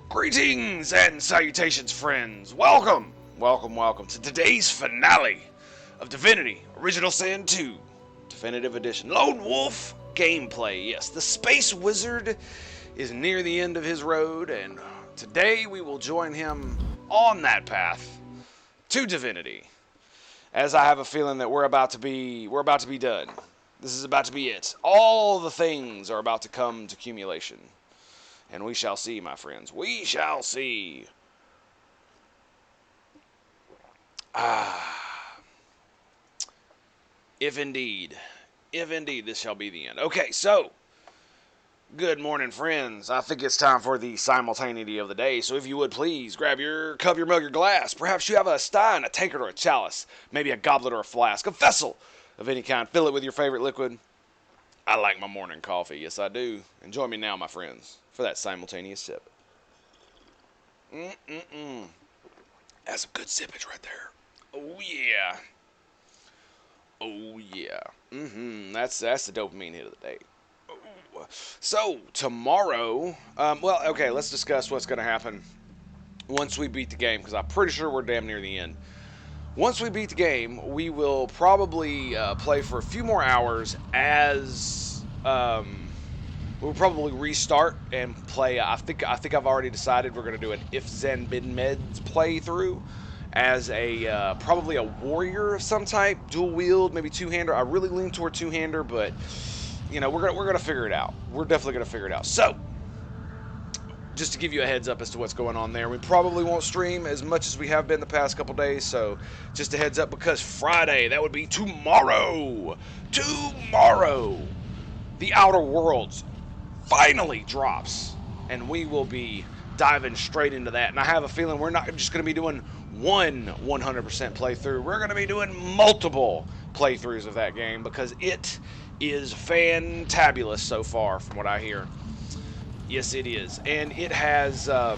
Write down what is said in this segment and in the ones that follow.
Greetings and salutations, friends. Welcome to today's finale of Divinity Original Sin 2 Definitive Edition. Lone Wolf gameplay. Yes, the Space Wizard is near the end of his road, and today we will join him on that path to Divinity. As I have a feeling that we're about to be done. This is about to be it. All the things are about to come to accumulation. And we shall see, my friends. We shall see. If indeed this shall be the end. Okay, so, good morning, friends. I think it's time for the simultaneity of the day. So if you would, please grab your cup, your mug, your glass. Perhaps you have a stein, a tankard, or a chalice. Maybe a goblet or a flask. A vessel of any kind. Fill it with your favorite liquid. I like my morning coffee. Yes, I do. Enjoy me now, my friends, for that simultaneous sip. That's some good sippage right there. Oh, yeah. Oh, yeah. That's the dopamine hit of the day. Ooh. So, tomorrow, let's discuss what's going to happen once we beat the game, because I'm pretty sure we're damn near the end. Once we beat the game, we will probably play for a few more hours as we'll probably restart and play. I think I've already decided we're going to do an If Zen Bin Meds playthrough as a probably a warrior of some type, dual wield, maybe two-hander. I really lean toward two-hander, but you know we're gonna figure it out. We're definitely gonna figure it out. So, just to give you a heads up as to what's going on there, we probably won't stream as much as we have been the past couple days, so just a heads up, because Friday, that would be tomorrow, the Outer Worlds finally drops, and we will be diving straight into that. And I have a feeling we're not just going to be doing one 100% playthrough, we're going to be doing multiple playthroughs of that game, because it is fantabulous so far from what I hear. Yes, it is, and it has all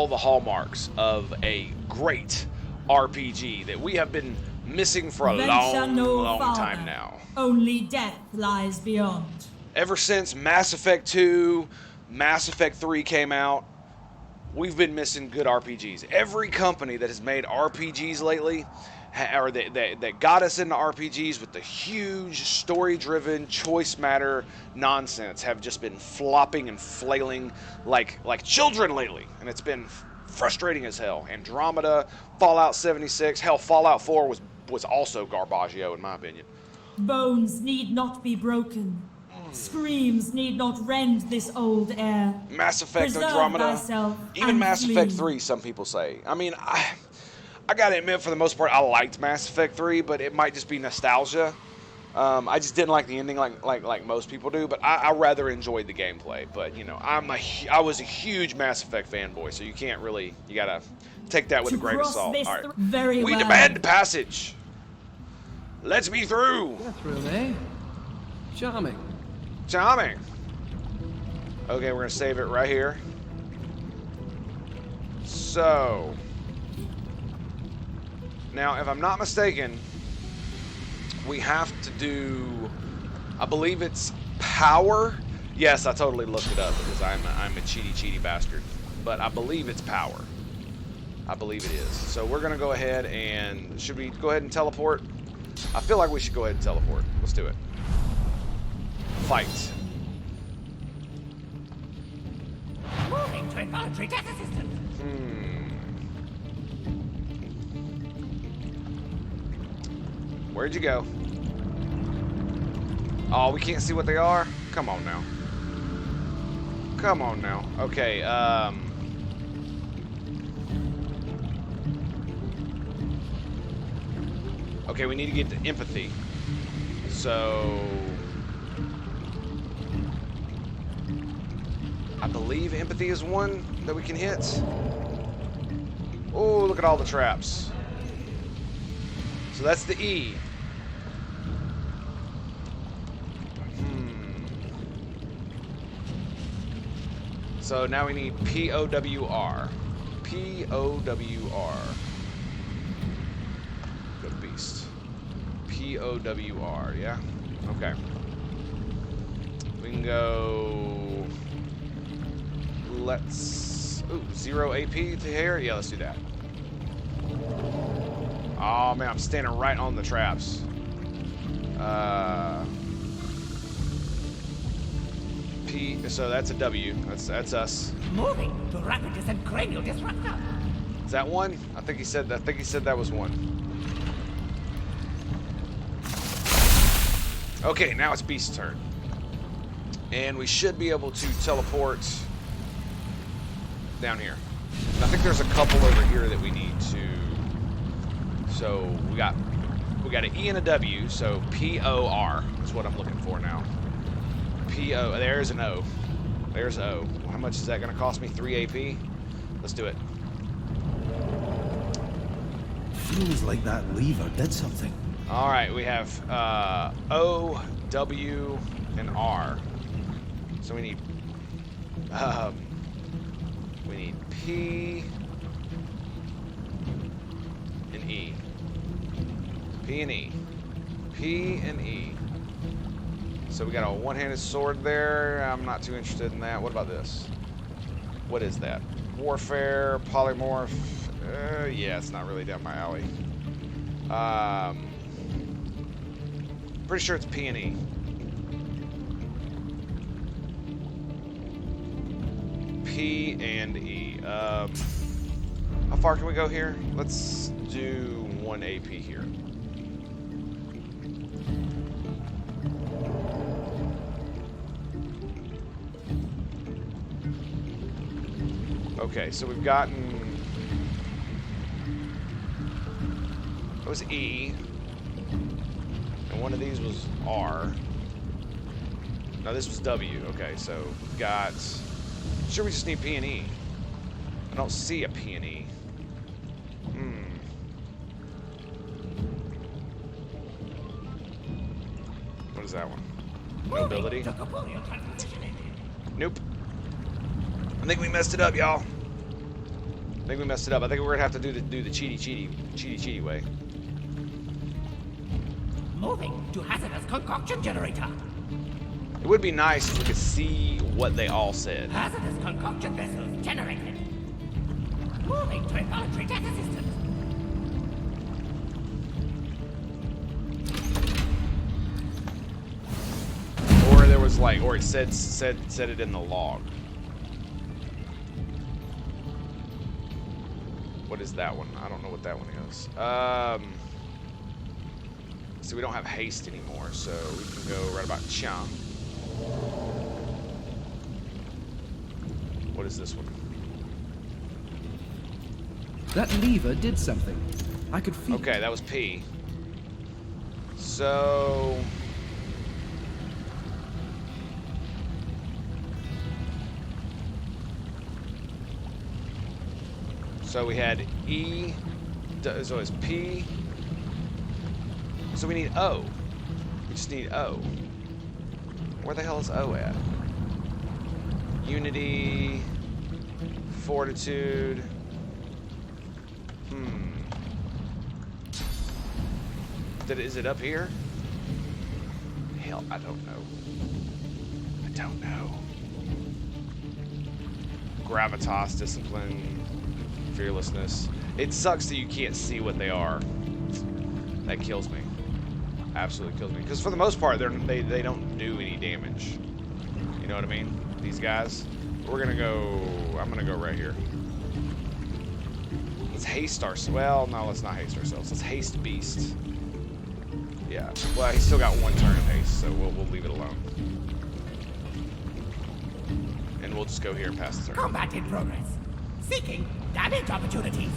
the hallmarks of a great RPG that we have been missing for a long time now. Only death lies beyond. Ever since Mass Effect 2, Mass Effect 3 came out, we've been missing good RPGs. Every company that has made RPGs lately, or that got us into RPGs with the huge story-driven choice matter nonsense, have just been flopping and flailing like children lately, and it's been frustrating as hell. Andromeda, Fallout 76, hell, Fallout 4 was also garbaggio in my opinion. Bones need not be broken. Screams need not rend this old air. Mass Effect Preserve Andromeda, thyself even and Mass flee. Effect 3, some people say. I mean, I gotta admit, for the most part, I liked Mass Effect 3, but it might just be nostalgia. I just didn't like the ending like most people do, but I rather enjoyed the gameplay. But, you know, I was a huge Mass Effect fanboy, so you gotta take that with a grain of salt. All right. We demand passage. Let's be through. You're through, eh? Charming. Charming. Okay, we're gonna save it right here. So, now, if I'm not mistaken, we have to do, I believe it's power. Yes, I totally looked it up because I'm a cheaty bastard. But I believe it's power. I believe it is. So we're going to go ahead and, should we go ahead and teleport? I feel like we should go ahead and teleport. Let's do it. Fight. Moving to involuntary death assistance. Where'd you go? Oh, we can't see what they are? Come on now. Come on now. Okay, okay, we need to get to empathy. So, I believe empathy is one that we can hit. Oh, look at all the traps. So that's the E. So now we need POWR. POWR. Go to beast. POWR, yeah? Okay. We can go let's... Ooh, 0 AP to here? Yeah, let's do that. Oh, man, I'm standing right on the traps. P, so that's a W. That's us. Moving to rapid descent cranial disruptor. Is that one? I think he said that was one. Okay, now it's Beast's turn. And we should be able to teleport down here. I think there's a couple over here that we need to. So we got an E and a W, so P-O-R is what I'm looking for now. P-O, there's an O. There's O. How much is that going to cost me? 3 AP? Let's do it. Feels like that lever did something. All right, we have O, W, and R. So we need P and E. P and E. P and E. So we got a one-handed sword there. I'm not too interested in that. What about this? What is that? Warfare, polymorph. Yeah, it's not really down my alley. Pretty sure it's P and E. P and E. How far can we go here? Let's do 1 AP here. Okay, so we've gotten... It was E. And one of these was R. No, this was W. Okay, so we've got... Sure, we just need P and E. I don't see a P and E. What is that one? Mobility? Nope. I think we messed it up, y'all. I think we messed it up. I think we're gonna have to do the cheaty way. Moving to hazardous concoction generator. It would be nice if we could see what they all said. Hazardous concoction vessels generated. Moving to involuntary death assistant. Or there was like, or it said it in the log. What is that one? I don't know what that one is. So we don't have haste anymore, so we can go right about Chum. What is this one? That lever did something. I could feel Okay, it. that was P. So... So we had E, so it's P. So we need O. We just need O. Where the hell is O at? Unity, fortitude. Is it up here? Hell, I don't know. I don't know. Gravitas, discipline, fearlessness. It sucks that you can't see what they are. That kills me. Absolutely kills me. Because for the most part, they don't do any damage. You know what I mean? These guys. We're gonna go. I'm gonna go right here. Let's haste ourselves. Well, no, let's not haste ourselves. Let's haste Beast. Yeah. Well, he's still got 1 turn of haste, so we'll leave it alone. And we'll just go here and pass the turn. Combat in progress. Seeking damage opportunities.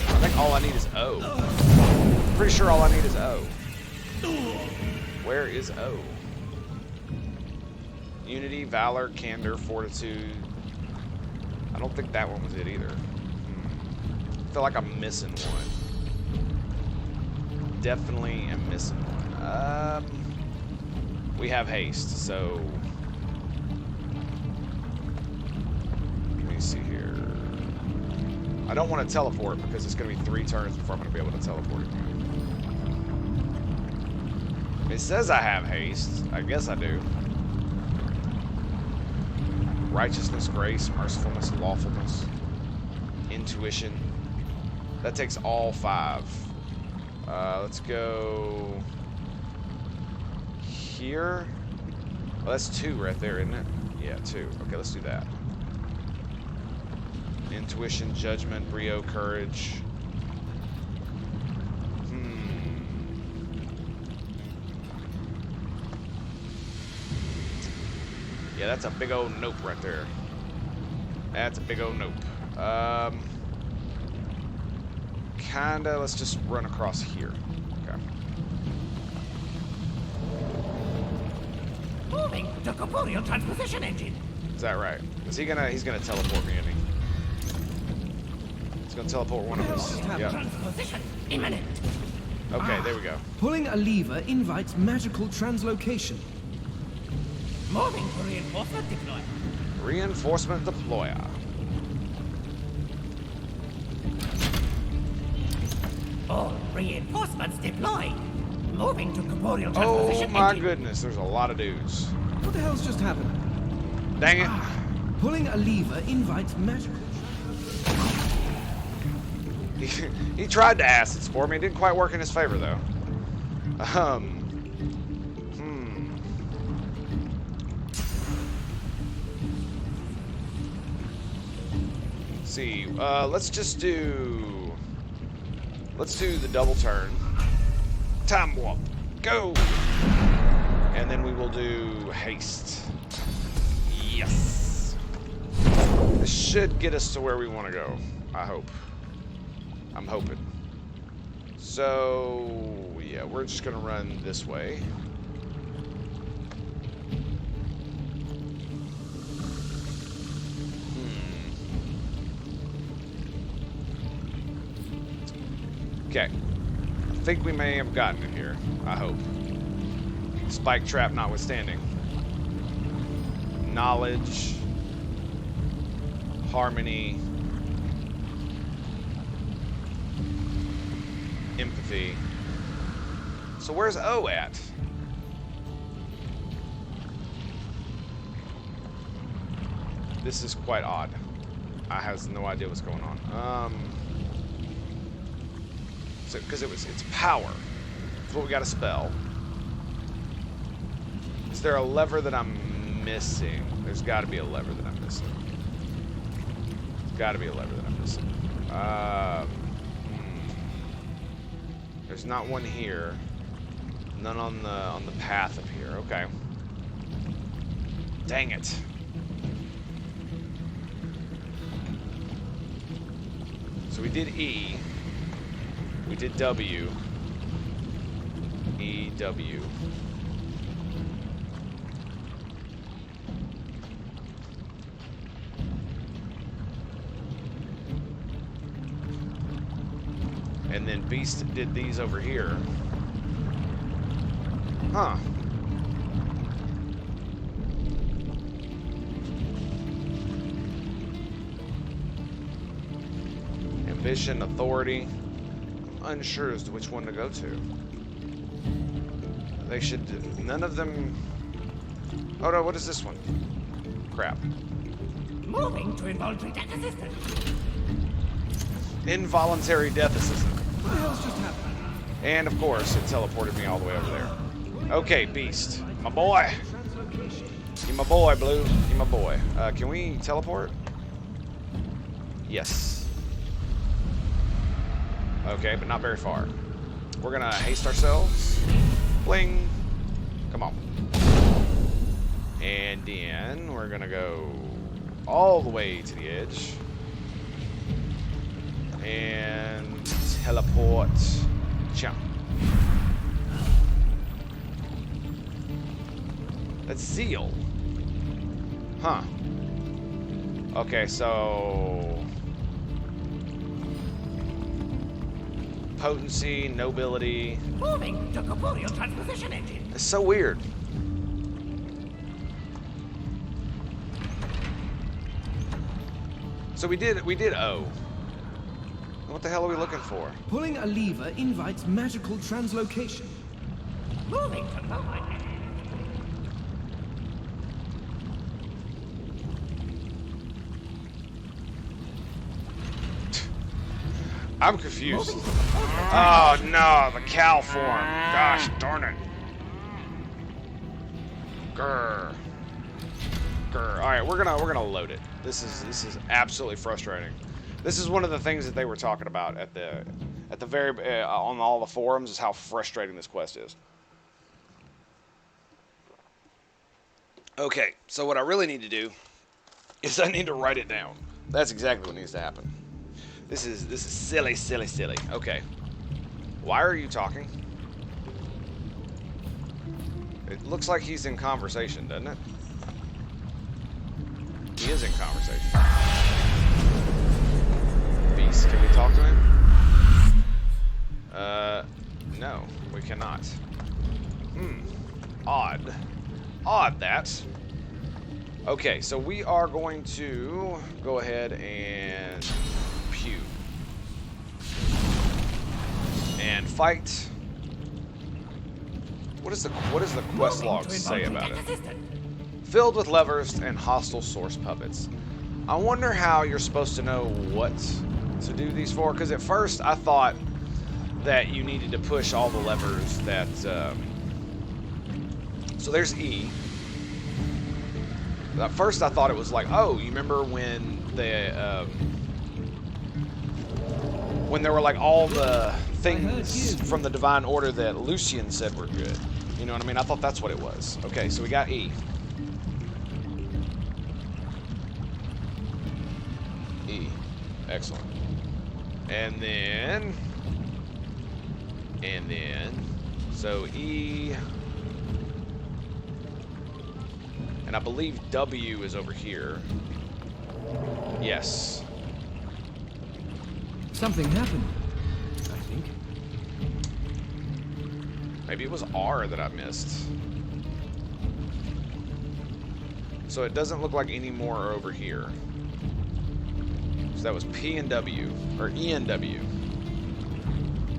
I think all I need is O. Pretty sure all I need is O. Where is O? Unity, Valor, Candor, Fortitude. I don't think that one was it either. I feel like I'm missing one. Definitely am missing one. We have haste, so... Let me see here. I don't want to teleport because it's going to be 3 turns before I'm going to be able to teleport again. It says I have haste. I guess I do. righteousness, grace, mercifulness, lawfulness, intuition. That takes all 5. Let's go here. Oh, that's 2 right there, isn't it? Yeah, 2. Okay, let's do that. Intuition, judgment, brio, courage. Yeah, that's a big old nope right there. That's a big old nope. Kinda, let's just run across here. Okay. Moving to corporeal transposition engine. Is that right? Is he gonna, he's gonna teleport me, isn't he? He's gonna teleport one of us. Yep. Transposition imminent. Okay, there we go. Pulling a lever invites magical translocation. Moving to reinforcement deploy. Reinforcement deployer. All reinforcements deployed. Moving to corporeal Oh transposition my engine. goodness, there's a lot of dudes. What the hell's just happened? Dang it. Pulling a lever invites magical. He tried to acid spore me. It didn't quite work in his favor, though. Let's see. Let's do the double turn. Time warp. Go! And then we will do haste. Yes! This should get us to where we want to go. I hope. I'm hoping. So, yeah, we're just going to run this way. Okay. I think we may have gotten it here. I hope. Spike trap notwithstanding. Knowledge. Harmony. Empathy. So where's O at? This is quite odd. I have no idea what's going on. So because it's power. That's what we got to spell. Is there a lever that I'm missing? There's got to be a lever that I'm missing. There's got to be a lever that I'm missing. There's not one here. None on the path up here. Okay. Dang it. So we did E. We did W. E, W. And then Beast did these over here. Huh. Ambition, authority. I'm unsure as to which one to go to. They should... None of them... Oh no, what is this one? Crap. Moving to involuntary death assistant. Involuntary death assistant. What the hell's just happened? And of course, it teleported me all the way over there. Okay, Beast. My boy. You my boy, Blue. You my boy. Can we teleport? Yes. Okay, but not very far. We're gonna haste ourselves. Bling. Come on. And then we're gonna go all the way to the edge. And teleport. Jump. That's Zeal. Huh. Okay, so... Potency, nobility. Moving to corporeal transposition engine. It's so weird. So we did O. What the hell are we looking for? Pulling a lever invites magical translocation. Moving to lower. I'm confused. Oh no, the cow form. Gosh darn it. Grr. Grr. All right, we're gonna load it. This is absolutely frustrating. This is one of the things that they were talking about at the very on all the forums is how frustrating this quest is. Okay, so what I really need to do is I need to write it down. That's exactly what needs to happen. This is silly, silly, silly. Okay. Why are you talking? It looks like he's in conversation, doesn't it? He is in conversation. Beast, can we talk to him? No, we cannot. Odd. Odd, that. Okay, so we are going to go ahead and pew. And fight. What does the quest log say about it? Filled with levers and hostile source puppets. I wonder how you're supposed to know what to do these for, because at first I thought that you needed to push all the levers that... So there's E. At first I thought it was like, oh, you remember when there were like all the things from the Divine Order that Lucian said were good. You know what I mean? I thought that's what it was. Okay, so we got E. E. Excellent. And then... So E... And I believe W is over here. Yes. Something happened, I think. Maybe it was R that I missed. So it doesn't look like any more are over here. So that was P and W, or E and W.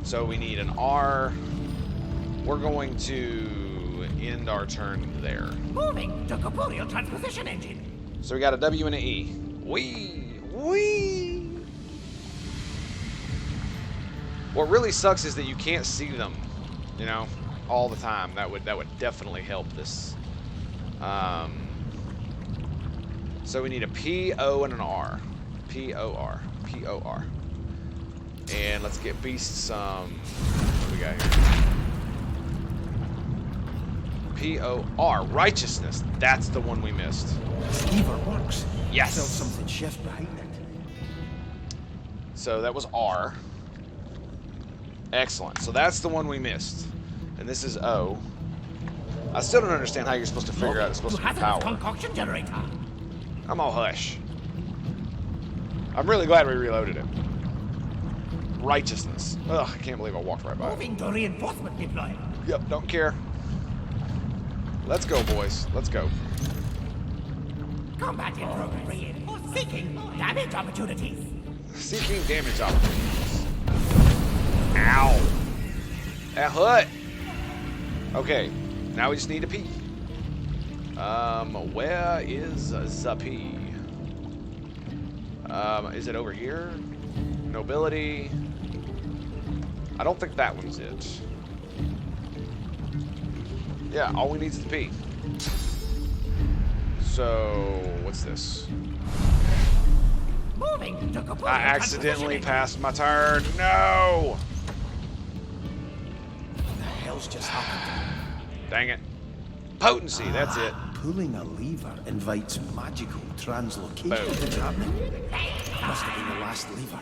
So we need an R. We're going to end our turn there. Moving to corporeal transposition engine. So we got a W and an E. Wee! What really sucks is that you can't see them, you know, all the time. That would definitely help this. So we need a P, O, and an R. P-O-R. P-O-R. And let's get Beast some... What do we got here? P-O-R. Righteousness. That's the one we missed. This lever works. Yes. Felt something shift behind it. So that was R. Excellent. So that's the one we missed. And this is O. I still don't understand how you're supposed to figure out it's supposed to be power. Concoction generator. I'm all hush. I'm really glad we reloaded it. Righteousness. Ugh, I can't believe I walked right by it. Moving to reinforcement deploy. Yep, don't care. Let's go, boys. Let's go. Combat in progress. Seeking damage opportunities. Seeking damage opportunities. Ow. That hurt. Okay, now we just need a P. Where is the P? Is it over here? Nobility. I don't think that one's it. Yeah, all we need is the P. So, what's this? Moving to corporeal I accidentally transposition passed my turn. No! What the hell's just happened? Dang it. Potency, that's it. Pulling a lever invites magical translocation. Boom. What's happening? Must have been the last lever.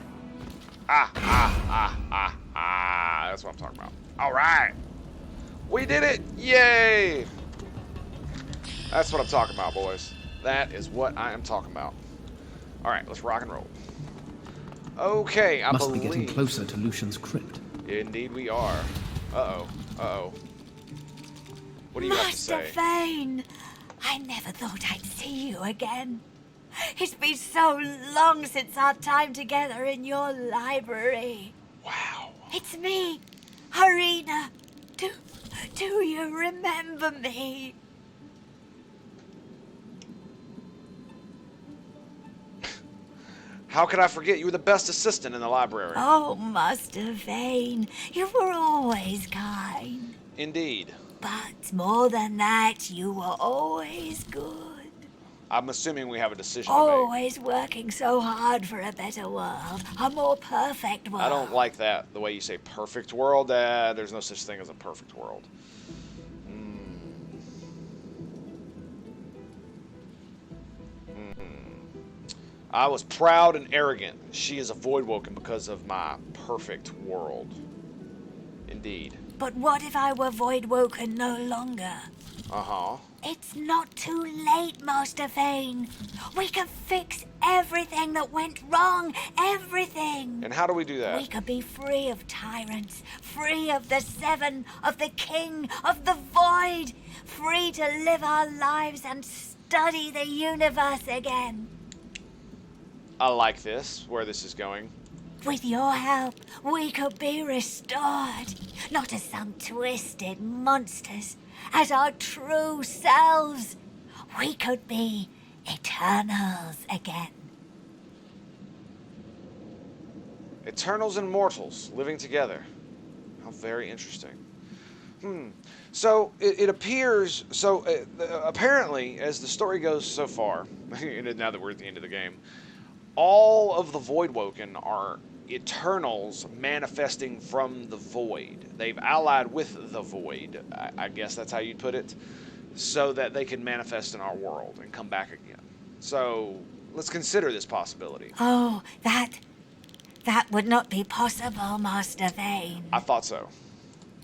That's what I'm talking about. All right. We did it. Yay. That's what I'm talking about, boys. That is what I am talking about. All right, let's rock and roll. Okay, I Must believe... be getting closer to Lucian's crypt. Indeed we are. Uh-oh. Uh-oh. What do you have to Master say? Vane, I never thought I'd see you again. It's been so long since our time together in your library. Wow. It's me, Harina. Do you remember me? How could I forget? You were the best assistant in the library. Oh, Master Vane, you were always kind. Indeed. But more than that, you were always good. I'm assuming we have a decision to make. Always working so hard for a better world, a more perfect world. I don't like that, the way you say perfect world. There's no such thing as a perfect world. I was proud and arrogant. She is a voidwoken because of my perfect world. Indeed. But what if I were voidwoken no longer? Uh-huh. It's not too late, Master Vane. We can fix everything that went wrong. Everything. And how do we do that? We could be free of tyrants, free of the Seven, of the King, of the Void, free to live our lives and study the universe again. I like this, where this is going. With your help, we could be restored, not as some twisted monsters, as our true selves. We could be Eternals again. Eternals and mortals living together. How very interesting. So it appears, apparently, as the story goes so far, now that we're at the end of the game, all of the Voidwoken are Eternals manifesting from the Void. They've allied with the Void, I guess that's how you'd put it, so that they can manifest in our world and come back again. So let's consider this possibility. Oh, that would not be possible, Master Vane. I thought so.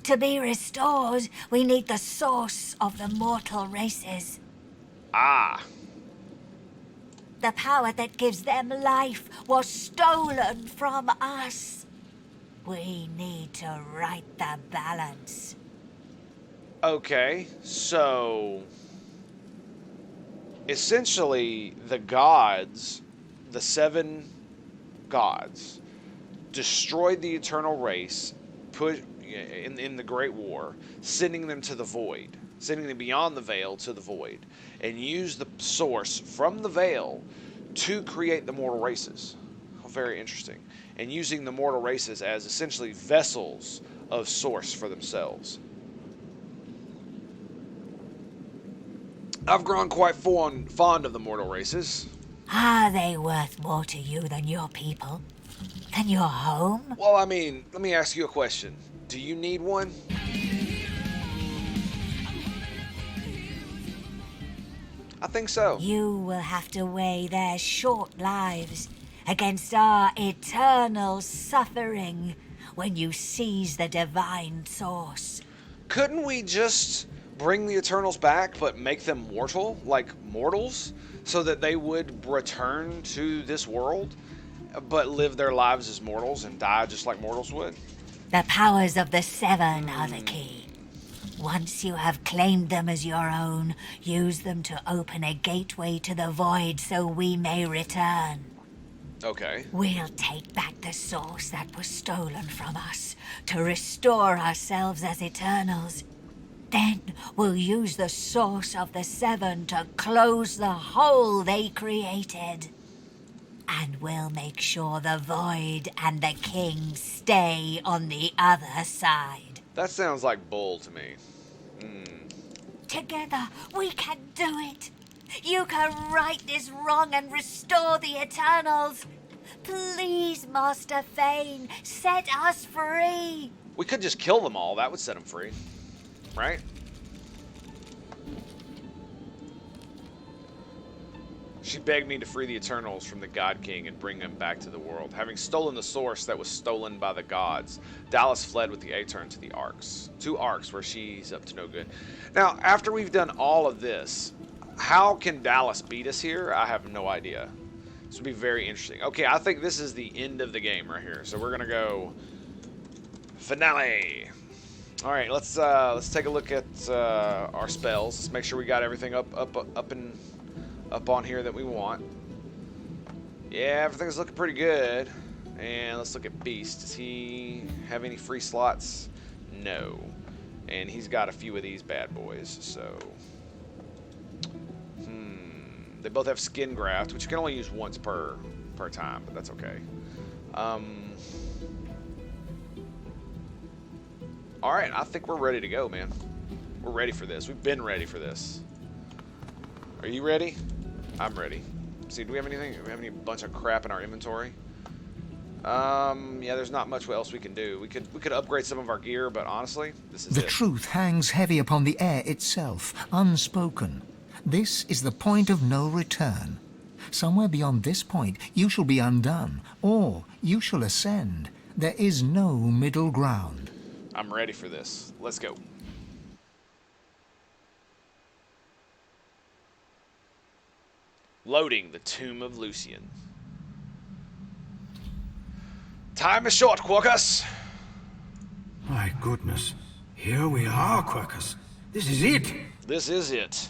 To be restored, we need the source of the mortal races. Ah. The power that gives them life was stolen from us. We need to right the balance. Okay, so essentially the gods, the 7 gods, destroyed the eternal race, put in the Great War, sending them to the Void, sending them beyond the veil to the Void, and used the source from the veil to create the mortal races. Oh, very interesting. And using the mortal races as essentially vessels of source for themselves. I've grown quite fond of the mortal races. Are they worth more to you than your people? Than your home? Well, I mean, let me ask you a question. Do you need one? I think so. You will have to weigh their short lives against our eternal suffering when you seize the divine source. Couldn't we just bring the Eternals back, but make them mortal, like mortals, so that they would return to this world, but live their lives as mortals and die just like mortals would? The powers of the 7 are the key. Once you have claimed them as your own, use them to open a gateway to the Void so we may return. Okay. We'll take back the source that was stolen from us to restore ourselves as Eternals. Then we'll use the source of the 7 to close the hole they created. And we'll make sure the Void and the King stay on the other side. That sounds like bull to me. Together, we can do it. You can right this wrong and restore the Eternals. Please, Master Vane, set us free. We could just kill them all. That would set them free. Right? She begged me to free the Eternals from the God King and bring them back to the world. Having stolen the source that was stolen by the gods, Dallas fled with the Aetern to the Arcs. 2 Arcs where she's up to no good. Now, after we've done all of this, how can Dallas beat us here? I have no idea. This would be very interesting. Okay, I think this is the end of the game right here. So we're going to go finale. All right, let's take a look at our spells. Let's make sure we got everything up on here that we want. Yeah, everything's looking pretty good. And let's look at Beast. Does he have any free slots? No. And he's got a few of these bad boys, so. They both have skin graft, which you can only use once per per time, but that's okay. Alright, I think we're ready to go, man. We're ready for this. We've been ready for this. Are you ready? I'm ready. See, do we have anything? Do we have any bunch of crap in our inventory? Yeah, there's not much else we can do. We could upgrade some of our gear, but honestly, this is The it. truth hangs heavy upon the air itself, unspoken. This is the point of no return. Somewhere beyond this point, you shall be undone, or you shall ascend. There is no middle ground. I'm ready for this. Let's go. Loading the Tomb of Lucian. Time is short, Quokkas. My goodness. Here we are, Quercus. This is it. This is it.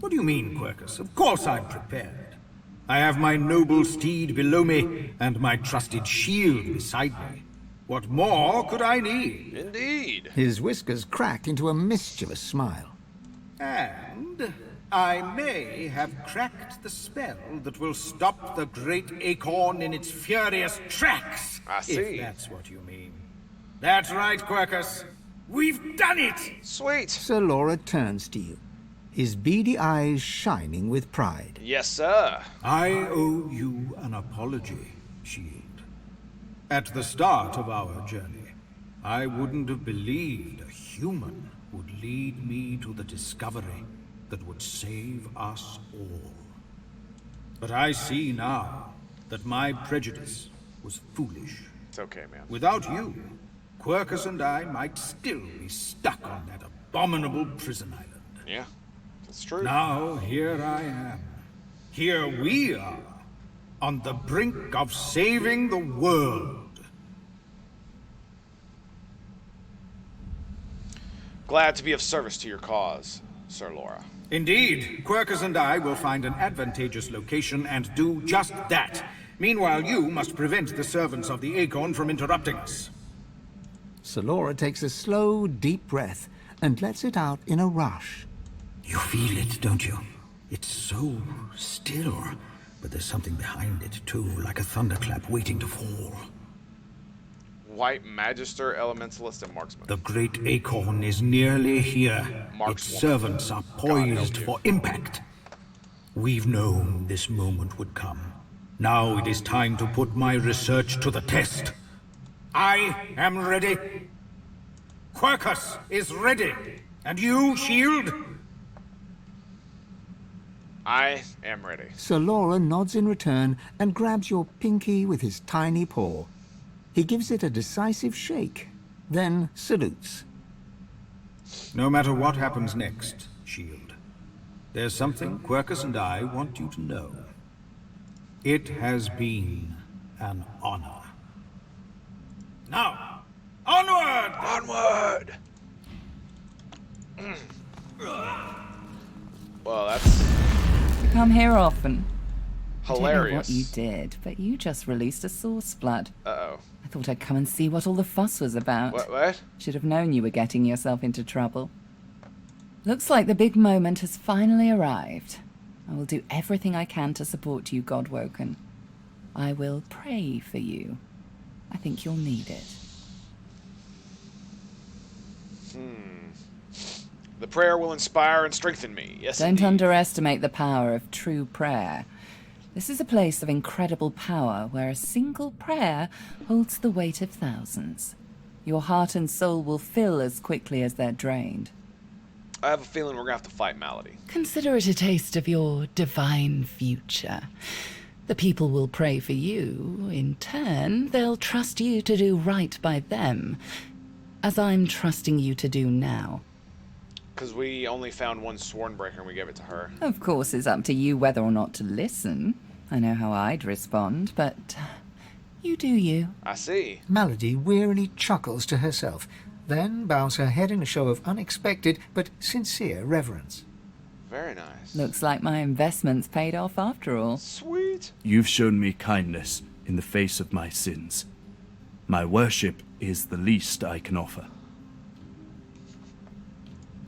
What do you mean, Quercus? Of course I'm prepared. I have my noble steed below me, and my trusted shield beside me. What more could I need? Indeed. His whiskers cracked into a mischievous smile. And I may have cracked the spell that will stop the great acorn in its furious tracks. I see. If that's what you mean. That's right, Quercus. We've done it! Sweet. Sir Laura turns to you, his beady eyes shining with pride. Yes, sir. I owe you an apology, Shield. At the start of our journey, I wouldn't have believed a human would lead me to the discovery that would save us all. But I see now that my prejudice was foolish. It's okay, man. Without you, Quercus and I might still be stuck on that abominable prison island. Yeah, that's true. Now, here I am. Here we are, on the brink of saving the world. Glad to be of service to your cause, Sir Laura. Indeed, Quercus and I will find an advantageous location and do just that. Meanwhile, you must prevent the servants of the Acorn from interrupting us. Sir Laura takes a slow, deep breath and lets it out in a rush. You feel it, don't you? It's so still, but there's something behind it too, like a thunderclap waiting to fall. White Magister, Elementalist, and Marksman. The great Acorn is nearly here. Its servants are poised for impact. We've known this moment would come. Now it is time to put my research to the test. I am ready. Quercus is ready. And you, Shield? I am ready. Sir Laura nods in return and grabs your pinky with his tiny paw. He gives it a decisive shake, then salutes. No matter what happens next, Shield, there's something Quercus and I want you to know. It has been an honor. Now, onward! Onward! Well, that's You come here often. I don't know what hilarious. you did, but you just released a source blood. Uh-oh. I thought I'd come and see what all the fuss was about. What? Should have known you were getting yourself into trouble. Looks like the big moment has finally arrived. I will do everything I can to support you, Godwoken. I will pray for you. I think you'll need it. The prayer will inspire and strengthen me. Yes, Don't indeed. underestimate the power of true prayer. This is a place of incredible power where a single prayer holds the weight of thousands. Your heart and soul will fill as quickly as they're drained. I have a feeling we're gonna have to fight Malady. Consider it a taste of your divine future. The people will pray for you. In turn, they'll trust you to do right by them, as I'm trusting you to do now. Because we only found one Swornbreaker and we gave it to her. Of course, it's up to you whether or not to listen. I know how I'd respond, but you do you. I see. Malady wearily chuckles to herself, then bows her head in a show of unexpected but sincere reverence. Very nice. Looks like my investment's paid off after all. Sweet. You've shown me kindness in the face of my sins. My worship is the least I can offer.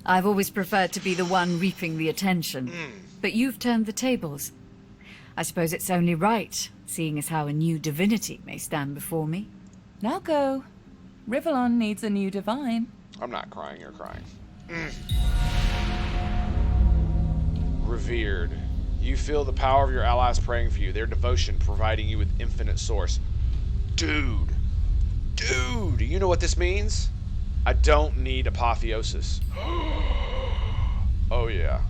I've always preferred to be the one reaping the attention, but you've turned the tables. I suppose it's only right, seeing as how a new divinity may stand before me. Now go. Rivellon needs a new divine. I'm not crying, you're crying. Revered. You feel the power of your allies praying for you, their devotion providing you with infinite source. Dude, you know what this means? I don't need apotheosis. Oh yeah.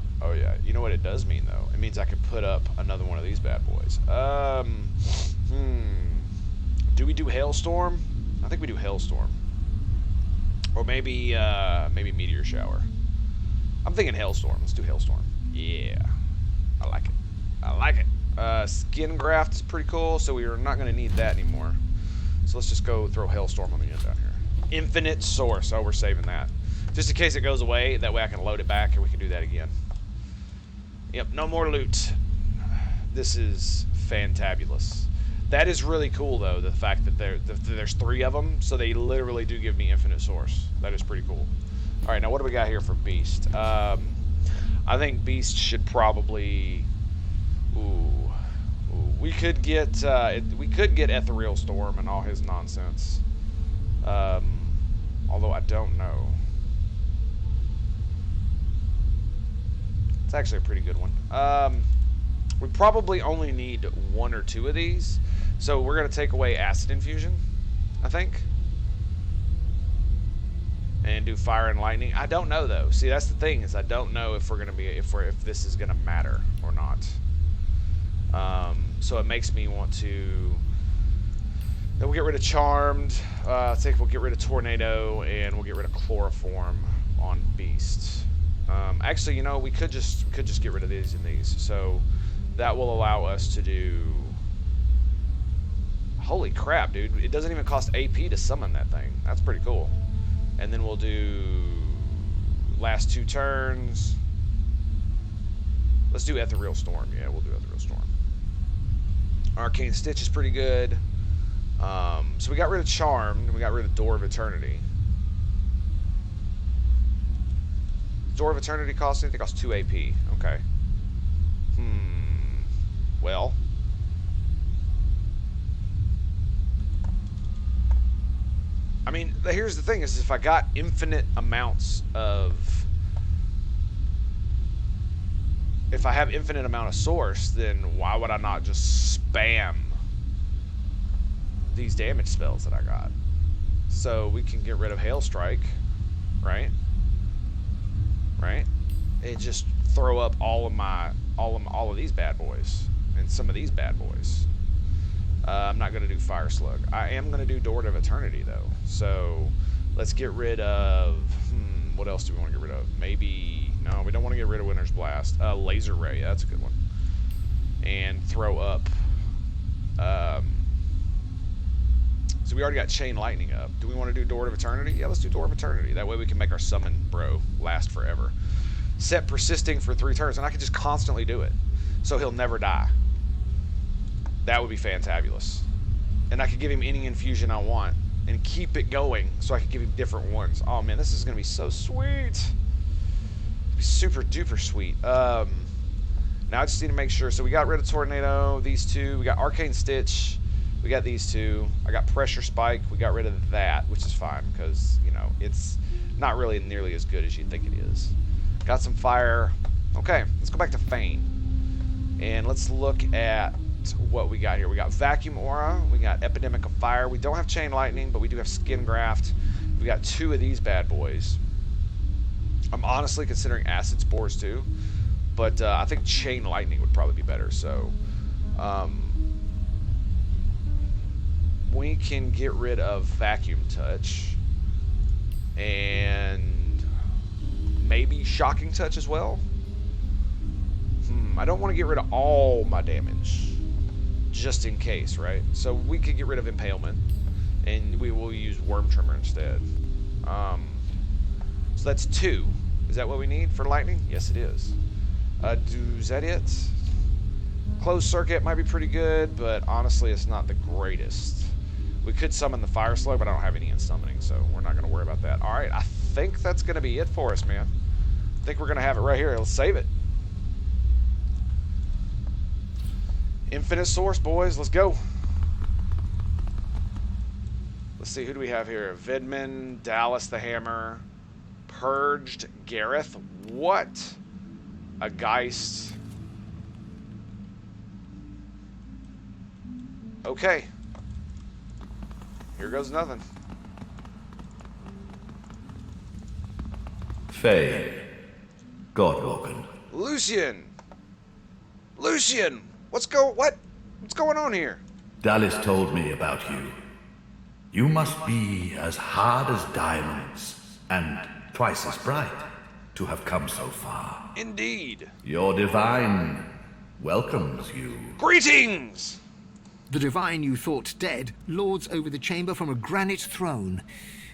You know what it does mean though? It means I could put up another one of these bad boys. Do we do Hailstorm? I think we do Hailstorm. Or maybe Meteor Shower. I'm thinking Hailstorm. Let's do Hailstorm. Yeah. I like it. Skin Graft is pretty cool, so we are not going to need that anymore. So let's just go throw Hailstorm on the end down here. Infinite Source. Oh, we're saving that. Just in case it goes away, that way I can load it back and we can do that again. Yep, no more loot. This is fantabulous. That is really cool, though, the fact that there's 3 of them, so they literally do give me infinite source. That is pretty cool. All right, now what do we got here for Beast? I think Beast should probably... We could get Ethereal Storm and all his nonsense. Although I don't know. It's actually a pretty good one. We probably only need 1 or 2 of these. So we're going to take away Acid Infusion, I think. And do Fire and Lightning. I don't know, though. See, that's the thing, is I don't know if we're going to be, if this is going to matter or not. So it makes me want to... Then we'll get rid of Charmed. I think we'll get rid of Tornado, and we'll get rid of Chloroform on Beast. Actually, you know, we could just get rid of these and these. So that will allow us to do... Holy crap, dude. It doesn't even cost AP to summon that thing. That's pretty cool. And then we'll do last 2 turns. Let's do Ethereal Storm. Yeah, we'll do Ethereal Storm. Arcane Stitch is pretty good. So we got rid of Charmed, and we got rid of Door of Eternity. Door of Eternity costs anything? It costs 2 AP. Okay. Well. I mean, here's the thing, is if I got infinite amounts of... If I have infinite amount of source, then why would I not just spam these damage spells that I got? So we can get rid of Hail Strike, right? Right? And just throw up all of these bad boys and some of these bad boys. I'm not going to do Fire Slug. I am going to do Door of Eternity, though. So let's get rid of... what else do we want to get rid of? Maybe... No, we don't want to get rid of Winter's Blast. Laser Ray, that's a good one. And throw up... so we already got Chain Lightning up. Do we want to do Door of Eternity? Yeah, let's do Door of Eternity. That way we can make our summon bro last forever. Set Persisting for 3 turns, and I can just constantly do it. So he'll never die. That would be fantabulous. And I could give him any infusion I want and keep it going so I could give him different ones. Oh man, this is going to be so sweet. Super duper sweet. Now I just need to make sure. So we got rid of Tornado, these 2. We got Arcane Stitch. We got these 2. I got Pressure Spike. We got rid of that, which is fine because, you know, it's not really nearly as good as you'd think it is. Got some Fire. Okay, let's go back to Feign. And let's look at what we got here. We got Vacuum Aura. We got Epidemic of Fire. We don't have Chain Lightning, but we do have Skin Graft. We got 2 of these bad boys. I'm honestly considering Acid Spores too, but I think Chain Lightning would probably be better. So we can get rid of Vacuum Touch and maybe Shocking Touch as well. I don't want to get rid of all my damage just in case, right? So we could get rid of Impalement and we will use Worm Trimmer instead. So that's 2. Is that what we need for lightning? Yes, it is. Is that it? Closed Circuit might be pretty good, but honestly, it's not the greatest. We could summon the Fire Slug, but I don't have any in summoning, so we're not going to worry about that. All right, I think that's going to be it for us, man. I think we're going to have it right here. Let's save it. Infinite source, boys. Let's go. Let's see, who do we have here? Vidman, Dallas the Hammer, Purged, Gareth. What? A Geist. Okay. Here goes nothing. Faye. Godwoken. Lucian! Lucian! What's going on here? Dallas told me about you. You must be as hard as diamonds, and twice as bright, to have come so far. Indeed. Your divine welcomes you. Greetings! The divine you thought dead lords over the chamber from a granite throne.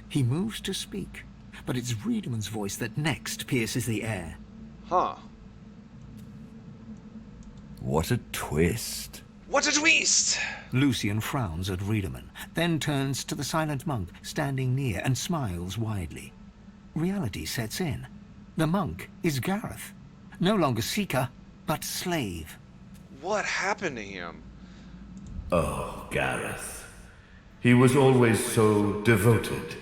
He moves to speak, but it's Riedeman's voice that next pierces the air. Huh. What a twist. What a twist! Lucian frowns at Riedemann, then turns to the silent monk standing near and smiles widely. Reality sets in. The monk is Gareth. No longer seeker, but slave. What happened to him? Oh, Gareth. He was always so devoted,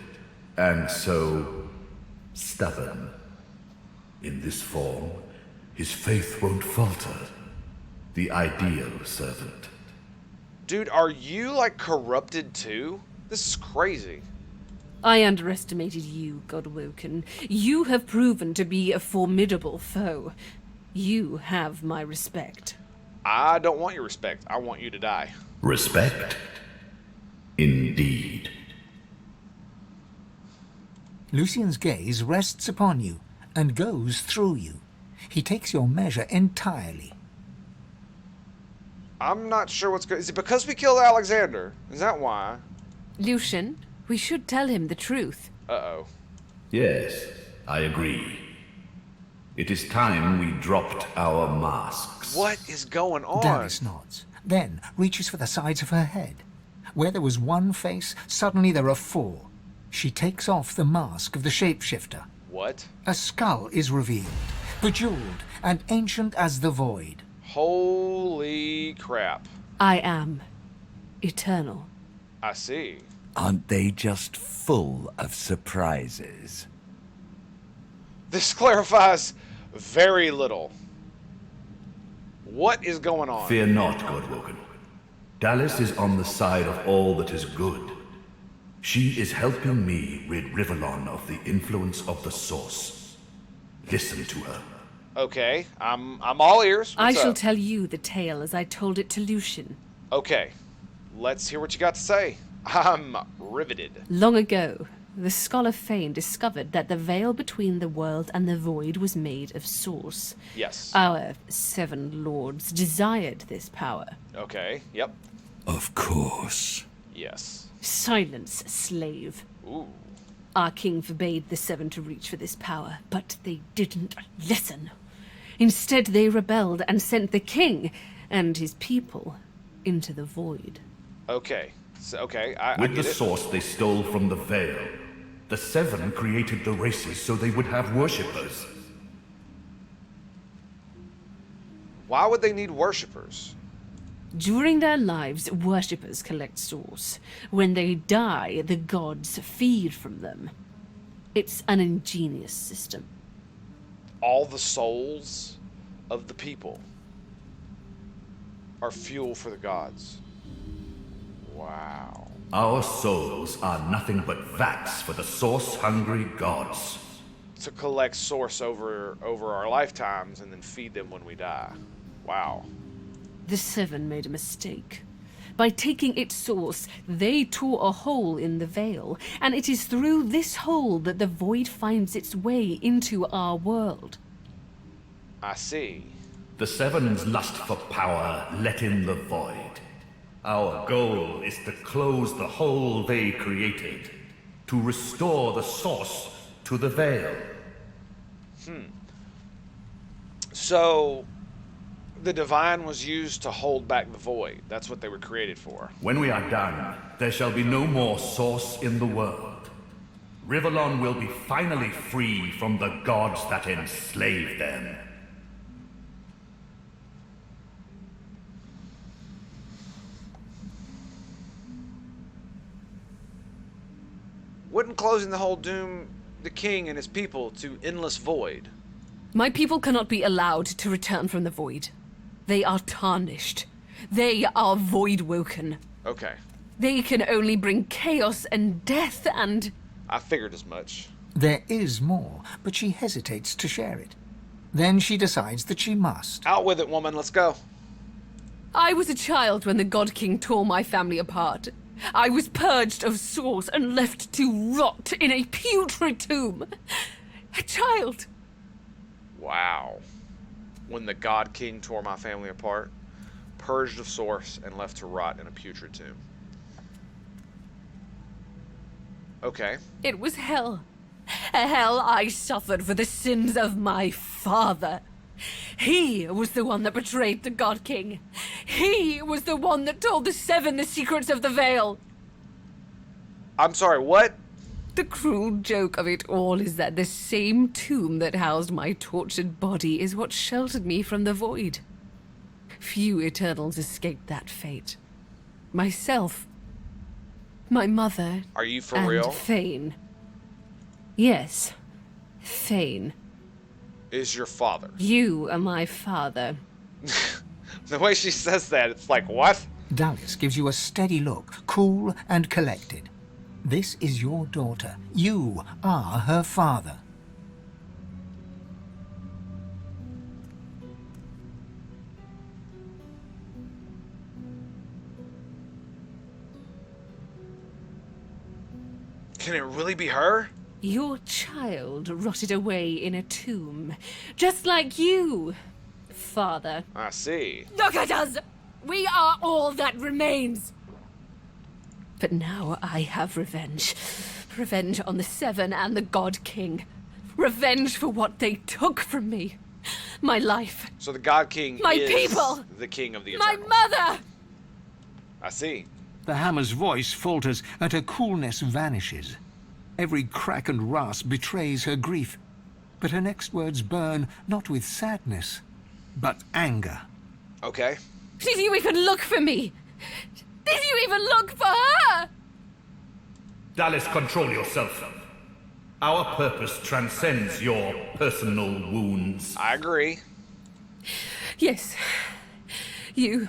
and so stubborn. In this form, his faith won't falter. The ideal servant. Dude, are you, like, corrupted too? This is crazy. I underestimated you, Godwoken. You have proven to be a formidable foe. You have my respect. I don't want your respect. I want you to die. Respect? Indeed. Lucian's gaze rests upon you and goes through you. He takes your measure entirely. I'm not sure what's good. Is it because we killed Alexander? Is that why? Lucian, we should tell him the truth. Uh-oh. Yes, I agree. It is time we dropped our masks. What is going on? Dallas nods, then reaches for the sides of her head. Where there was one face, suddenly there are four. She takes off the mask of the shapeshifter. What? A skull is revealed, bejeweled and ancient as the void. Holy crap. I am eternal. I see. Aren't they just full of surprises? This clarifies very little. What is going on? Fear not, Godwoken. Dallas is on the side of all that is good. She is helping me rid Rivellon of the influence of the Source. Listen to her. Okay, I'm all ears. I What's shall up? tell you the tale as I told it to Lucian. Okay, let's hear what you got to say. I'm riveted. Long ago, the scholar Fane discovered that the veil between the world and the void was made of source. Yes. Our 7 lords desired this power. Okay, yep. Of course. Yes. Silence, slave. Ooh. Our king forbade the 7 to reach for this power, but they didn't listen. Instead, they rebelled and sent the king and his people into the void. Okay. So, okay, I With get the it. Source they stole from the Veil, the 7 created the races so they would have worshippers. Why would they need worshippers? During their lives, worshippers collect souls. When they die, the gods feed from them. It's an ingenious system. All the souls of the people are fuel for the gods. Wow. Our souls are nothing but vats for the Source-hungry gods. To collect source over our lifetimes and then feed them when we die. Wow. The 7 made a mistake. By taking its source, they tore a hole in the veil, and it is through this hole that the void finds its way into our world. I see. The 7's lust for power let in the void. Our goal is to close the hole they created, to restore the Source to the Veil. So, the Divine was used to hold back the void. That's what they were created for. When we are done, there shall be no more Source in the world. Rivellon will be finally free from the gods that enslaved them. Wouldn't closing the hole doom the king and his people to endless void? My people cannot be allowed to return from the void. They are tarnished. They are void woken. Okay. They can only bring chaos and death and... I figured as much. There is more, but she hesitates to share it. Then she decides that she must. Out with it, woman. Let's go. I was a child when the God King tore my family apart. I was purged of source and left to rot in a putrid tomb. A child. Wow. When the God King tore my family apart, purged of source, and left to rot in a putrid tomb. Okay. It was hell. A hell I suffered for the sins of my father. He was the one that betrayed the God King. He was the one that told the Seven the secrets of the Veil. I'm sorry, what? The cruel joke of it all is that the same tomb that housed my tortured body is what sheltered me from the void. Few Eternals escaped that fate. Myself, my mother, Are you for and real? Thane. Yes, Thane. Is your father? You are my father. The way she says that, it's like, what? Dallas gives you a steady look, cool and collected. This is your daughter. You are her father. Can it really be her? Your child rotted away in a tomb, just like you, father. I see. Look at us! We are all that remains! But now I have revenge. Revenge on the Seven and the God King. Revenge for what they took from me. My life. So the God King My is people! the king of the My Eternals. mother! I see. The hammer's voice falters and her coolness vanishes. Every crack and rasp betrays her grief. But her next words burn not with sadness, but anger. Okay. Did you even look for me? Did you even look for her? Dallas, control yourself. Our purpose transcends your personal wounds. I agree. Yes. You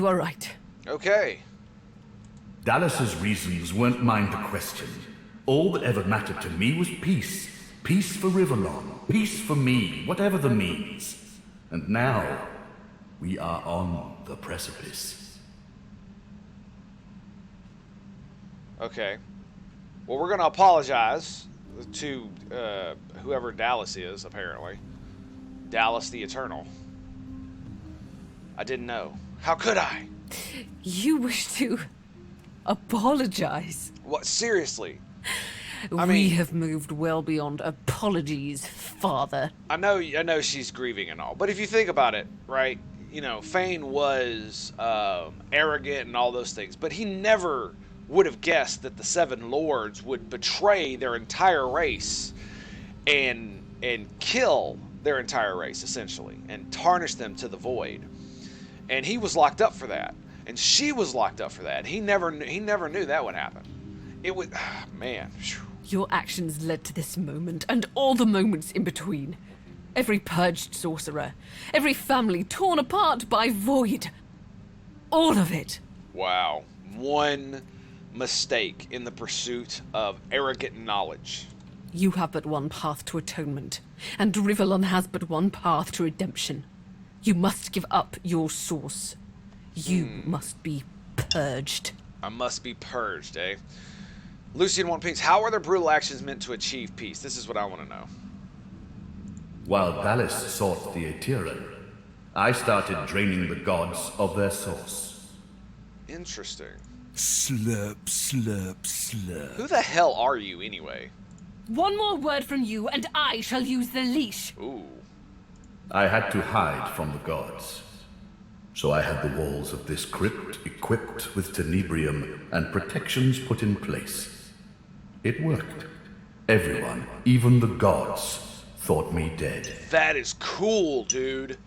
are right. Okay. Dallas's reasons weren't mine to question. All that ever mattered to me was peace. Peace for Riverlong. Peace for me, whatever the means. And now, we are on the precipice. Okay. Well, we're going to apologize to whoever Dallas is, apparently. Dallas the Eternal. I didn't know. How could I? You wish to apologize? What? Seriously? We have moved well beyond apologies, father. I know she's grieving and all, but if you think about it, right? You know, Fane was arrogant and all those things, but he never would have guessed that the Seven Lords would betray their entire race and kill their entire race, essentially, and tarnish them to the void. And he was locked up for that, and she was locked up for that. He never knew that would happen. It would, man. Whew. Your actions led to this moment, and all the moments in between. Every purged sorcerer, every family torn apart by void. All of it. Wow. One mistake in the pursuit of arrogant knowledge. You have but one path to atonement, and Rivellon has but one path to redemption. You must give up your source. You must be purged. I must be purged, eh? Lucian One Piece, how are their brutal actions meant to achieve peace? This is what I want to know. While Dallas sought the Aetheran, I started draining the gods of their source. Interesting. Slurp, slurp, slurp. Who the hell are you, anyway? One more word from you, and I shall use the leash. Ooh. I had to hide from the gods. So I had the walls of this crypt equipped with tenebrium and protections put in place. It worked. Everyone, even the gods, thought me dead. That is cool, dude.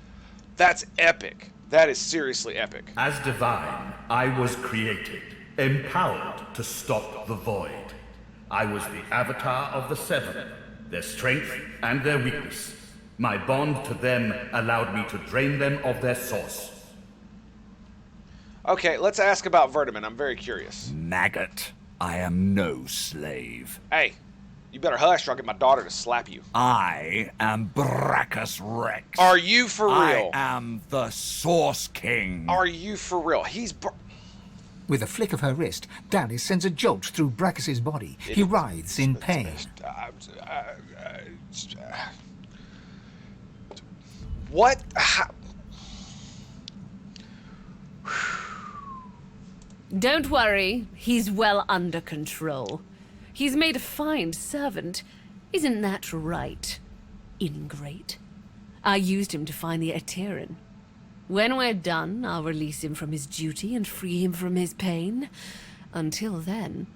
That's epic. That is seriously epic. As divine, I was created. empowered to stop the void. I was the avatar of the Seven, their strength and their weakness. My bond to them allowed me to drain them of their source. Okay, let's ask about Vertiman. I'm very curious. Maggot, I am no slave. Hey, you better hush or I'll get my daughter to slap you. I am Brachus Rex. Are you for real? I am the Source King. Are you for real? With a flick of her wrist, Dallas sends a jolt through Brachus's body. He writhes in pain. What? Don't worry, he's well under control. He's made a fine servant. Isn't that right, ingrate? I used him to find the Aeterin. When we're done, I'll release him from his duty and free him from his pain. Until then...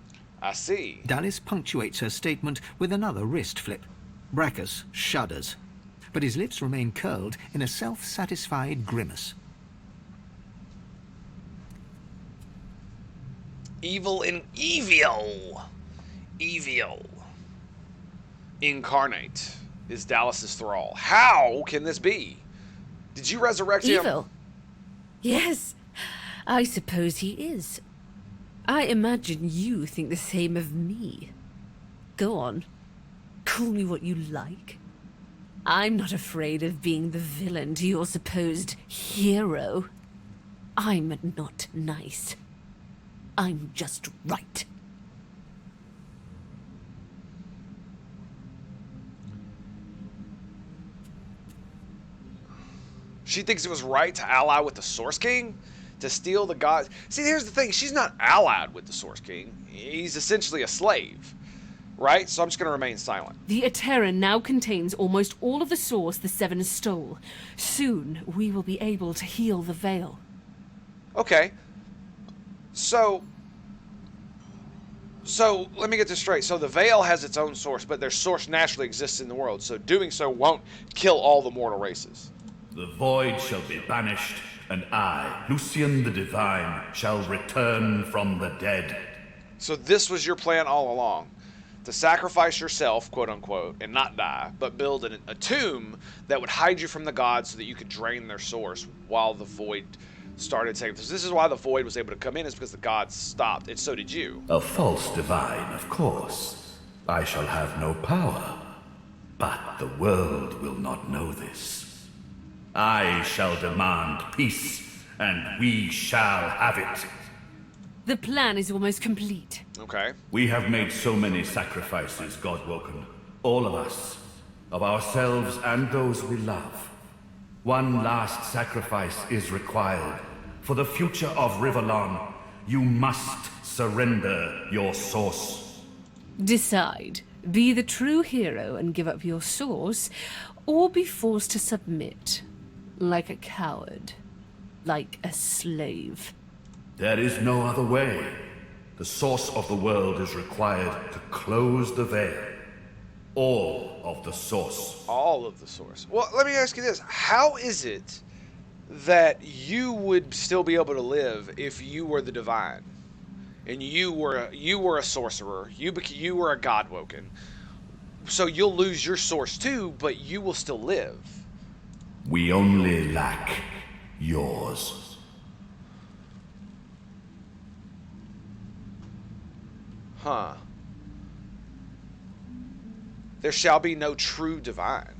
I see. Dallas punctuates her statement with another wrist flip. Brachus shudders, but his lips remain curled in a self-satisfied grimace. Evil incarnate is Dallas's thrall. How can this be? Did you resurrect him? Evil? Yes, I suppose he is. I imagine you think the same of me. Go on, call me what you like. I'm not afraid of being the villain to your supposed hero. I'm not nice. I'm just right. She thinks it was right to ally with the Source King? To steal the gods? See, here's the thing. She's not allied with the Source King. He's essentially a slave. Right? So I'm just going to remain silent. The Aeterin now contains almost all of the source the Seven stole. Soon, we will be able to heal the Veil. Okay. So let me get this straight. So the Veil has its own source, but their source naturally exists in the world. So doing so won't kill all the mortal races. The void shall be banished, and I, Lucian the Divine, shall return from the dead. So this was your plan all along. To sacrifice yourself, quote unquote, and not die, but build a tomb that would hide you from the gods so that you could drain their source while the void started taking. So this is why the void was able to come in, is because the gods stopped, and so did you. A false divine, of course. I shall have no power. But the world will not know this. I shall demand peace, and we shall have it. The plan is almost complete. Okay. We have made so many sacrifices, Godwoken. All of us. Of ourselves and those we love. One last sacrifice is required. For the future of Rivellon, you must surrender your source. Decide. Be the true hero and give up your source, or be forced to submit. Like a coward. Like a slave. There is no other way. The source of the world is required to close the veil. All of the source. All of the source. Well, let me ask you this. How is it that you would still be able to live if you were the divine? And you were a sorcerer. You were a Godwoken. So you'll lose your source too, but you will still live. We only lack yours. Huh. There shall be no true divine.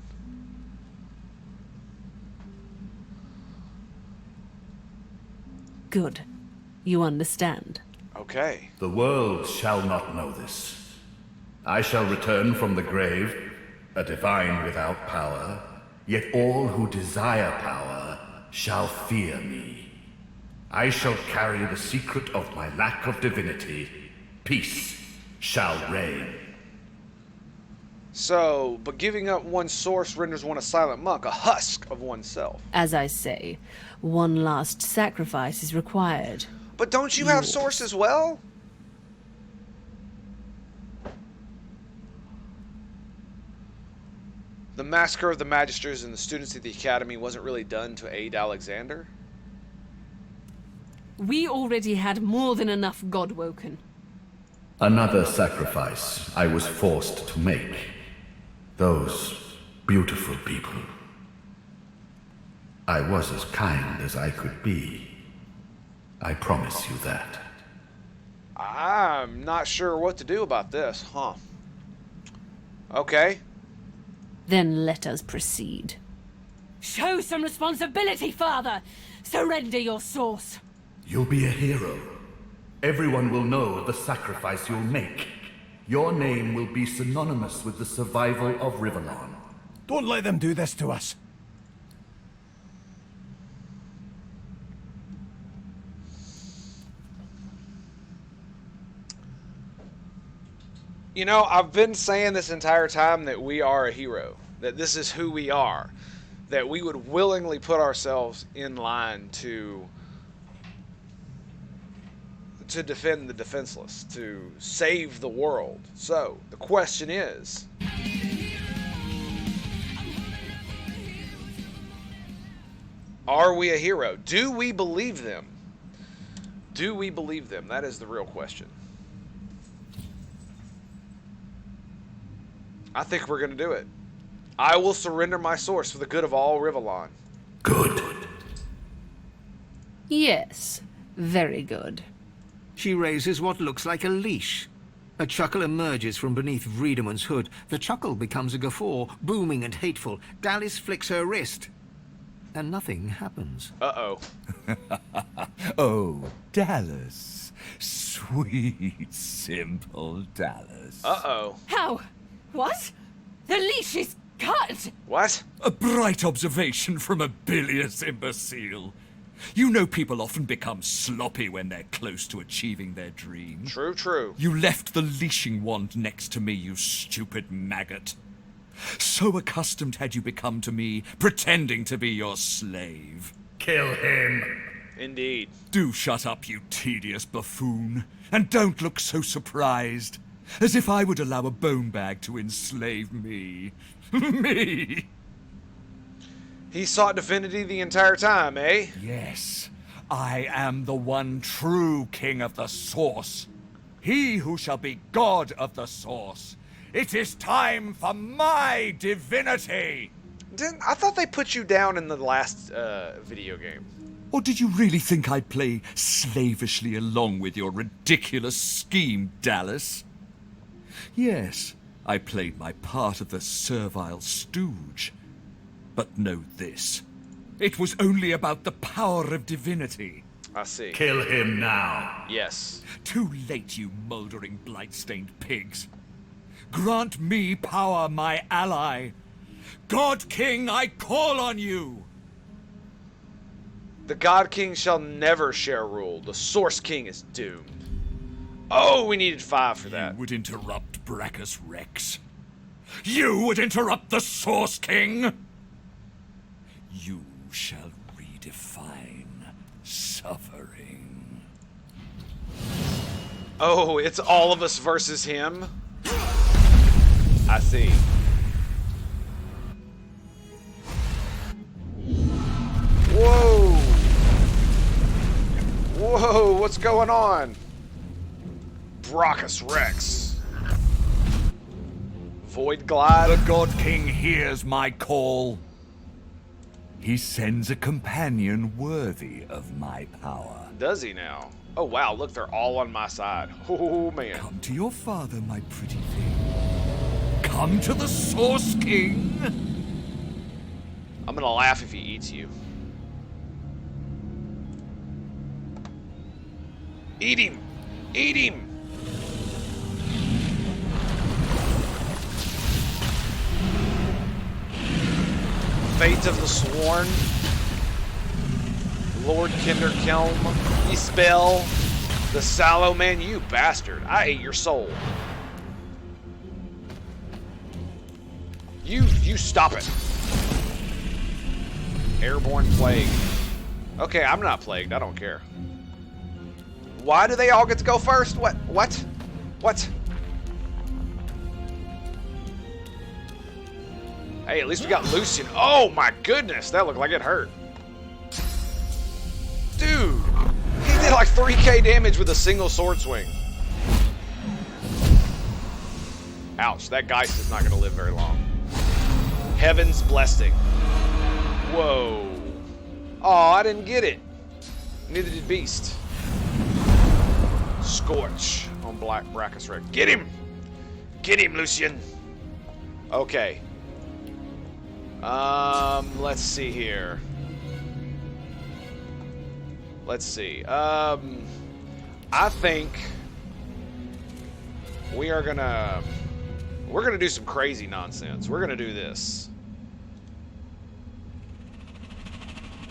Good. You understand. Okay. The world shall not know this. I shall return from the grave, a divine without power, yet all who desire power shall fear me. I shall carry the secret of my lack of divinity. Peace shall reign. So, but giving up one's source renders one a silent monk, a husk of oneself. As I say, one last sacrifice is required. But don't you have source as well? The massacre of the Magisters and the students at the Academy wasn't really done to aid Alexander? We already had more than enough Godwoken. Another sacrifice I was forced to make. Those beautiful people. I was as kind as I could be. I promise you that. I'm not sure what to do about this, huh? Okay. Then let us proceed. Show some responsibility, Father! Surrender your source! You'll be a hero. Everyone will know the sacrifice you'll make. Your name will be synonymous with the survival of Rivellon. Don't let them do this to us. You know, I've been saying this entire time that we are a hero. That this is who we are. That we would willingly put ourselves in line to defend the defenseless, to save the world. So, the question is, are we a hero? Do we believe them? Do we believe them? That is the real question. I think we're going to do it. I will surrender my source for the good of all Rivellon. Good. Yes, very good. She raises what looks like a leash. A chuckle emerges from beneath Vredeman's hood. The chuckle becomes a guffaw, booming and hateful. Dallas flicks her wrist. And nothing happens. Uh-oh. Oh, Dallas. Sweet, simple Dallas. Uh-oh. How? What? The leash is cut! What? A bright observation from a bilious imbecile. You know people often become sloppy when they're close to achieving their dream. True, true. You left the leashing wand next to me, you stupid maggot. So accustomed had you become to me, pretending to be your slave. Kill him. Indeed. Do shut up, you tedious buffoon. And don't look so surprised. As if I would allow a bone bag to enslave me. Me! He sought Divinity the entire time, eh? Yes, I am the one true king of the Source. He who shall be God of the Source. It is time for my divinity! I thought they put you down in the last video game. Or did you really think I'd play slavishly along with your ridiculous scheme, Dallas? Yes, I played my part of the servile stooge. But know this. It was only about the power of divinity. I see. Kill him now. Yes. Too late, you mouldering, blight-stained pigs. Grant me power, my ally. God King, I call on you! The God King shall never share rule. The Source King is doomed. Oh, we needed 5 for that. You would interrupt Brachus Rex. You would interrupt the Source King! You shall redefine suffering. Oh, it's all of us versus him? I see. Whoa! Whoa, what's going on? Brachus Rex. Void Glide. The God King hears my call. He sends a companion worthy of my power. Does he now? Oh wow, look, they're all on my side. Oh man. Come to your father, my pretty thing. Come to the Source King. I'm gonna laugh if he eats you. Eat him! Eat him! Fate of the Sworn. Lord Kinderkelm. Espel. The Sallow Man, you bastard. I ate your soul. You stop it. Airborne Plague. Okay, I'm not plagued. I don't care. Why do they all get to go first? What? Hey, at least we got Lucian. Oh my goodness, that looked like it hurt. Dude, he did like 3k damage with a single sword swing. Ouch, that Geist is not going to live very long. Heaven's Blessing. Whoa. Oh, I didn't get it. Neither did Beast. Scorch on Black Brachus Rex. Get him! Get him, Lucian! Okay. Let's see here. Let's see. I think we're gonna do some crazy nonsense. We're gonna do this.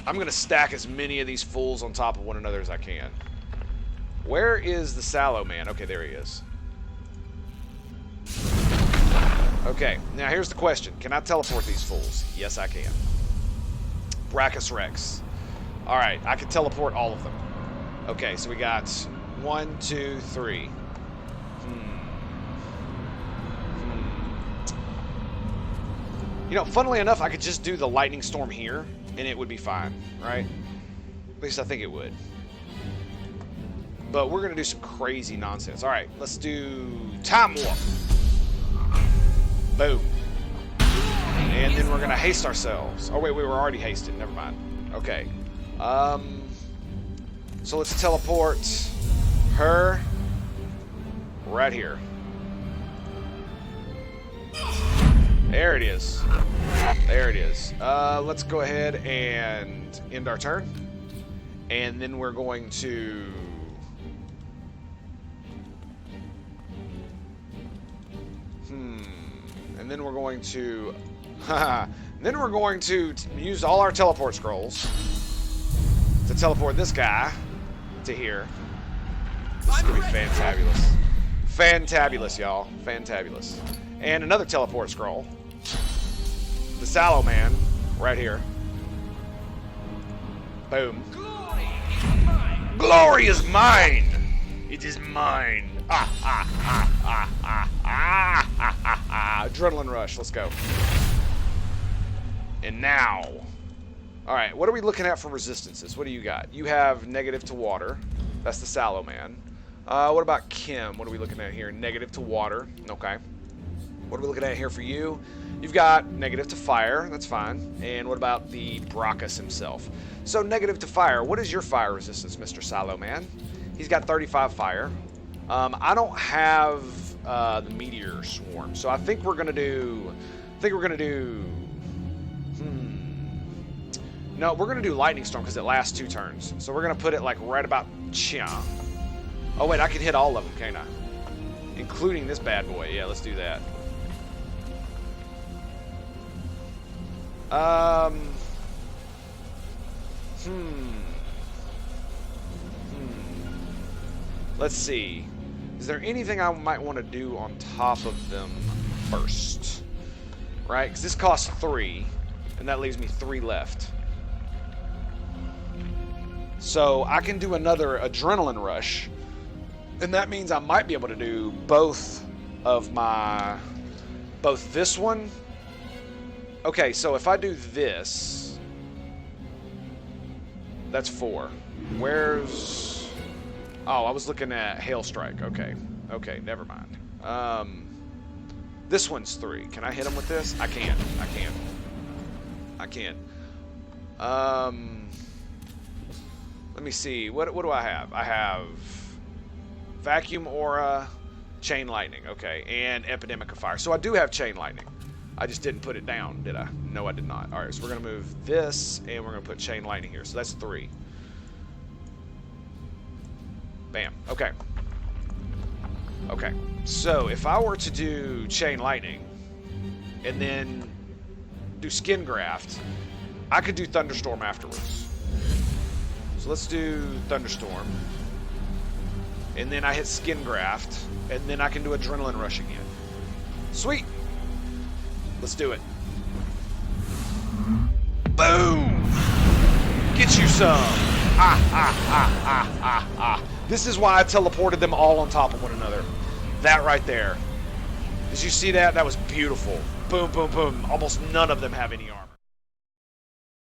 I'm gonna stack as many of these fools on top of one another as I can. Where is the Sallow Man? Okay, there he is. Okay, now here's the question. Can I teleport these fools? Yes, I can. Brachus Rex. Alright, I can teleport all of them. Okay, so we got 1, 2, 3. You know, funnily enough, I could just do the lightning storm here, and it would be fine, right? At least I think it would. But we're going to do some crazy nonsense. Alright, let's do Time Warp. Boom. And then we're going to haste ourselves. Oh, wait, we were already hasted. Never mind. Okay. So let's teleport her right here. There it is. There it is. Let's go ahead and end our turn. And then we're going to... And then we're going to... then we're going to use all our teleport scrolls to teleport this guy to here. This is going to be fantabulous. Fantabulous, y'all. Fantabulous. And another teleport scroll. The Sallow Man, right here. Boom. Glory is mine! It is mine. Adrenaline rush. Let's go. And now. Alright, what are we looking at for resistances? What do you got? You have negative to water. That's the Sallow Man. What about Kim? What are we looking at here? Negative to water. Okay. What are we looking at here for you? You've got negative to fire. That's fine. And what about the Brachus himself? So negative to fire. What is your fire resistance, Mr. Sallow Man? He's got 35 fire. I don't have the Meteor Swarm. So I think we're going to do... No, we're going to do Lightning Storm because it lasts 2 turns. So we're going to put it like right about Chiang. Oh, wait, I can hit all of them, can't I? Including this bad boy. Yeah, let's do that. Let's see. Is there anything I might want to do on top of them first? Right? Because this costs 3, and that leaves me 3 left. So I can do another Adrenaline Rush, and that means I might be able to do both this one. Okay, so if I do this, that's 4. Where's... Oh, I was looking at Hail Strike. Okay. Okay, never mind. This one's 3. Can I hit him with this? I can't. I can't. I can't. Let me see. What do I have? I have Vacuum Aura, Chain Lightning. Okay, and Epidemic of Fire. So I do have Chain Lightning. I just didn't put it down, did I? No, I did not. All right, so we're going to move this, and we're going to put Chain Lightning here. So that's 3. Bam. Okay. Okay. So if I were to do Chain Lightning and then do Skin Graft, I could do Thunderstorm afterwards. So let's do Thunderstorm. And then I hit Skin Graft, and then I can do Adrenaline Rush again. Sweet. Let's do it. Boom! Get you some. This is why I teleported them all on top of one another. That right there. Did you see that? That was beautiful. Boom, boom, boom. Almost none of them have any armor.